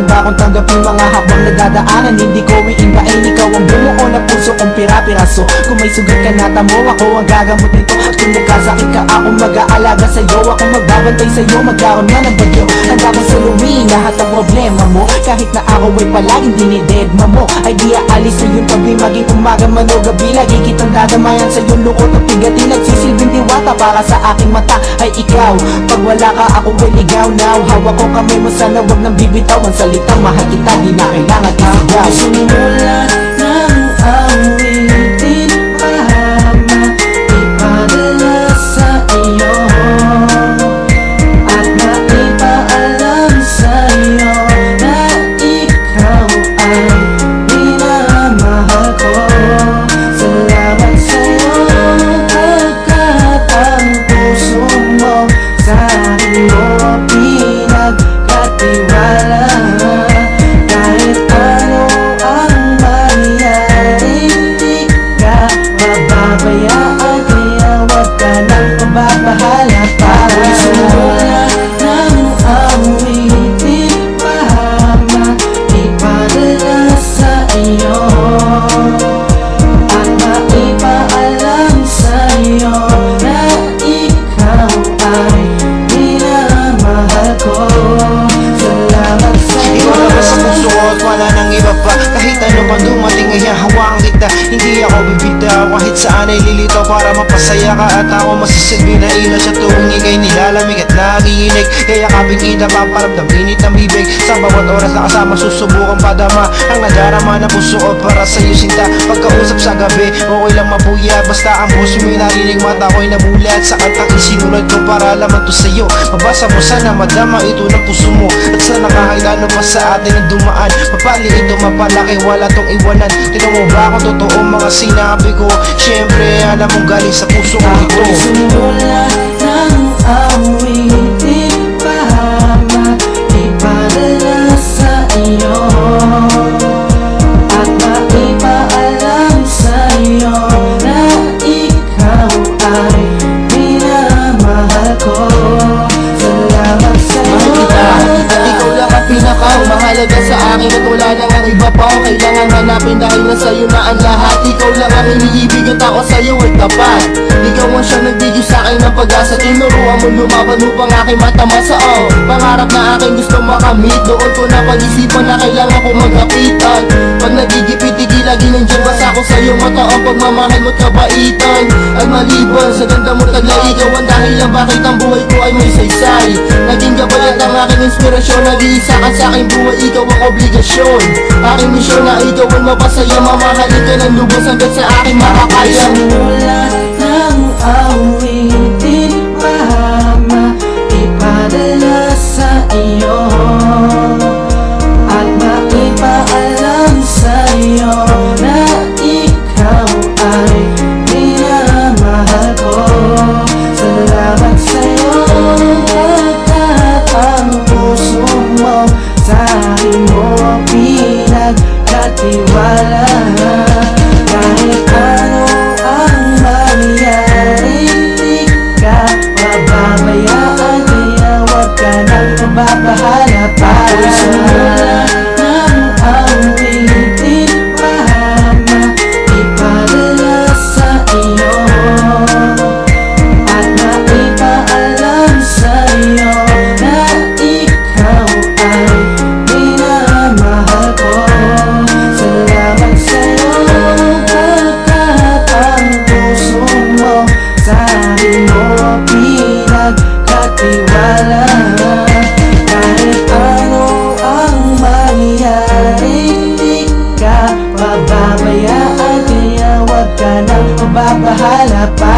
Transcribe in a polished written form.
handa kong tanggapin mga habang nagdadaanan. Hindi ko iindain, ikaw ang bumuo na puso kong pira-piraso. Kung may sugat ka na tamo, ako ang gagamot nito. At kung nagkasakit ka, ako mag-aalaga sa'yo. Ako magbabantay sa'yo, magkaroon na ng bagyo. Handa kong saluhin lahat ng problema mo. Kahit na ako ay palaging dinidedma mo, ay di aalis na yung tabi. Maging umaga man o gabi, lagi kitang dadamayan sa iyong lukot at pigatin. Nagsisilbing diwata para sa aking mata ay ikaw. Pag wala ka, ako ay ligaw now. Hawak ko kamay mo, sana wag nang bibitaw. Ang salitang mahal kita, di na kailangan isigaw. Sumulat ng awitin, mahama ipadala sa iyo at maipaalam sa iyo na ikaw ay minamahal ko. Salamat sa iyo pagkat ang puso mo sa akin mo pinagkatiwala. Kahit ano ang mangyari, hindi ka mababayaan, kaya wag ka nang pababahala pa. Ako'y sumulat ng awitin, mahama ipadala sa iyo at maipaalam sa iyo na ikaw ay minamahal ko. Salamat sa iyo. Ikaw na sa puso ko at wala nang iba pa. Kahit ano pa dumating ay hahawakan kita. Hindi ako bibitaw kahit saan ay lilitaw para mapasaya ka. At ako masisilbi na ina sa tuwing ika'y nilalamig at nagiinig. Yayakapin kita, paparamdam init ng bibig. Sa bawat oras na kasama susubukan padama ang nadarama ng puso ko para sa'yo sinta. Pagkausap sa gabi, okay lang mabuya. Basta ang puso mo'y narinig, mata ko'y nabulat. Sa kantang isinulat ko para laman to sa'yo. Mabasa mo sana madama ito ng puso mo. At sana kahit ano pa sa atin ang dumaan, mapali ito mapalaki, wala tong iwanan. Tinan mo ba kung totoo mga sinabi ko? Siyempre alam mong galing sa puso ko ito. Ako'y sumulat ng awitin, mahama ipadala sa iyo at maipaalam sa iyo na ikaw ay minamahal ko. Salamat sa iyo. At ikaw lang ang pinakamahalaga sa akin at wala nang ang iba pa ang kailangan hanapin dahil nasa iyo na ang lahat. Ikaw lang ang iniibig at ako sa iyo ay tapat. Ikaw ang siyang nagbigay sa akin ng pag-asa. Tinuruan mo lumaban upang aking matamasa. Pangarap na aking gusto makamit, doon ko na pag-isipan na kailangan ko magkapitan. Pag nagigipit, lagi nandiyan basta ako sa iyong mata. Ang pagmamahal mo't kabaitan at maliban sa ganda mo't taglay. Ikaw ang dahilan bakit ang buhay ko ay may saysay. Naging gabay at ang aking inspirasyon. Nag-iisa ka sa aking buhay, ikaw ang obligasyon. Aking misyon na ikaw ang mapasaya. Mamahalin ka ng lubos hanggang sa aking makakaya. Sumulat ng awitin, mahama ipadala sa iyo at maipaalam sa iyo na ikaw ay minamahal ko. Salamat sa iyo pagkat ang puso mo sa akin mo pinagkatiwala. Kahit ano ang mangyari, hindi ka mababayaan, kaya wag ka nang mababahala pa. Ako'y sumulat ng awitin, mahama ipadala sa iyo at maipaalam sa iyo na ikaw ay minamahal ko. Salamat sa iyo pagkat ang puso mo sa akin mo pinagkatiwala. Kahit ano ang mangyari, hindi ka mababayaan, kaya wag ka nang mababahala pa.